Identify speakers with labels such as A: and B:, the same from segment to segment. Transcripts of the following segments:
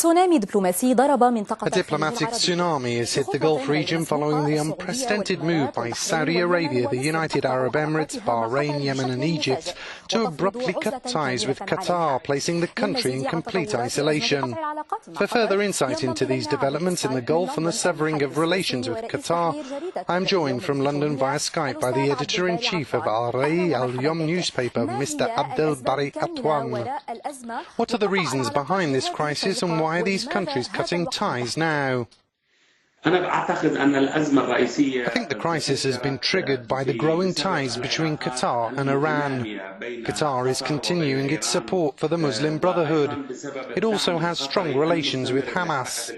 A: A diplomatic tsunami has hit the Gulf region following the unprecedented move by Saudi Arabia, the United Arab Emirates, Bahrain, Yemen and Egypt to abruptly cut ties with Qatar, placing the country in complete isolation. For further insight into these developments in the Gulf and the severing of relations with Qatar, I am joined from London via Skype by the editor-in-chief of Al-Rai Al-Yom newspaper, Mr. Abdel Bari Atwan. What are the reasons behind this crisis and why are these countries cutting ties now? I think the crisis has been triggered by the growing ties between Qatar and Iran. Qatar is continuing its support for the Muslim Brotherhood. It also has strong relations with Hamas.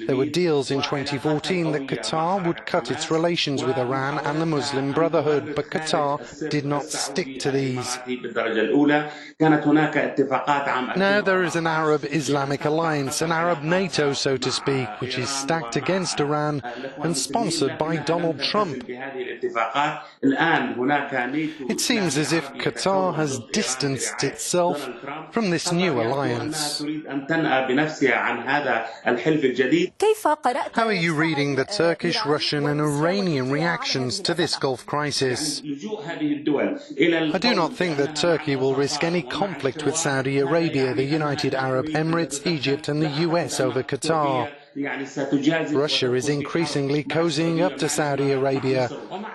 A: There were deals in 2014 that Qatar would cut its relations with Iran and the Muslim Brotherhood, but Qatar did not stick to these. Now there is an Arab Islamic alliance, an Arab NATO, so to speak, which is stacked against Iran and sponsored by Donald Trump. It seems as if Qatar has distanced itself from this new alliance. How are you reading the Turkish, Russian and Iranian reactions to this Gulf crisis? I do not think that Turkey will risk any conflict with Saudi Arabia, the United Arab Emirates, Egypt and the US over Qatar. Russia is increasingly cozying up to Saudi Arabia,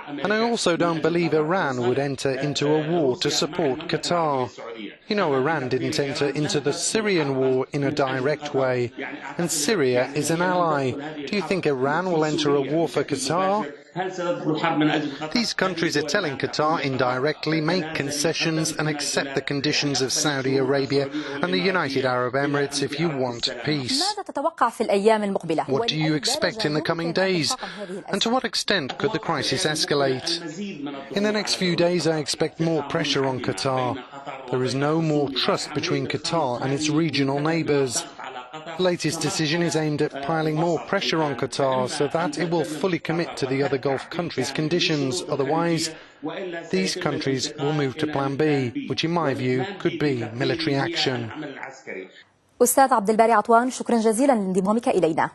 A: and I also don't believe Iran would enter into a war to support Qatar. You know, Iran didn't enter into the Syrian war in a direct way, and Syria is an ally. Do you think Iran will enter a war for Qatar? These countries are telling Qatar indirectly, make concessions and accept the conditions of Saudi Arabia and the United Arab Emirates if you want peace. What do you expect in the coming days? And to what extent could the crisis escalate? In the next few days I expect more pressure on Qatar. There is no more trust between Qatar and its regional neighbours. The latest decision is aimed at piling more pressure on Qatar so that it will fully commit to the other Gulf countries' conditions. Otherwise, these countries will move to Plan B, which in my view could be military action.
B: أستاذ عبد الباري عطوان، شكرا جزيلا لانضمامك إلينا.